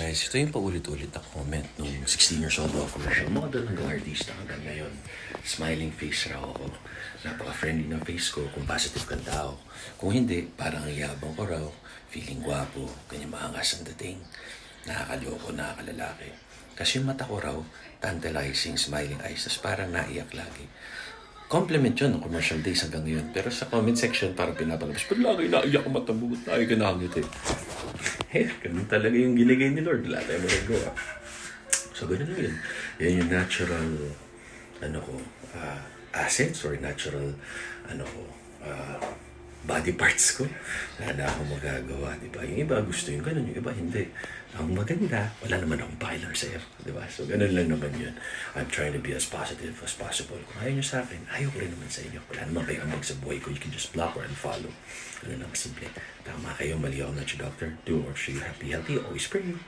guys, ito yung paulit-ulit na comment nung 16 years old ako. Commercial model hanggang artista hanggang ngayon. Smiling face raw ako. Napaka-friendly ng face ko kung positive kang tao. Kung hindi, parang ang yabang ko raw. Feeling gwapo, ganyan maangas ang dating. Nakakaloko, nakakalalaki. Kasi yung mata ko raw, tantalizing, smiling eyes. Tapos parang naiyak lagi. Compliment yun ng commercial days hanggang ngayon. Pero sa comment section, parang pinapalabas, pag lagi naiyak ang mata mo, tayo ka nakangiti. Ganun talaga yung ginigay ni Lord. Wala tayo magagawa. So, ganun lang yun. Yan yung natural, assets or natural, body parts ko. Wala na akong magagawa, di ba? Yung iba gusto yung ganun, yung iba hindi. Ang maganda, wala naman akong piler sa air, di ba? So, ganun lang naman yun. I'm trying to be as positive as possible. Kung ayaw nyo sa akin, ayaw ko rin naman sa inyo. Wala naman kayo ambag sa buhay ko. You can just block or unfollow. Ganun lang simple. Tama kayo, mali ako na si doctor. Do or should you be healthy? Always pray.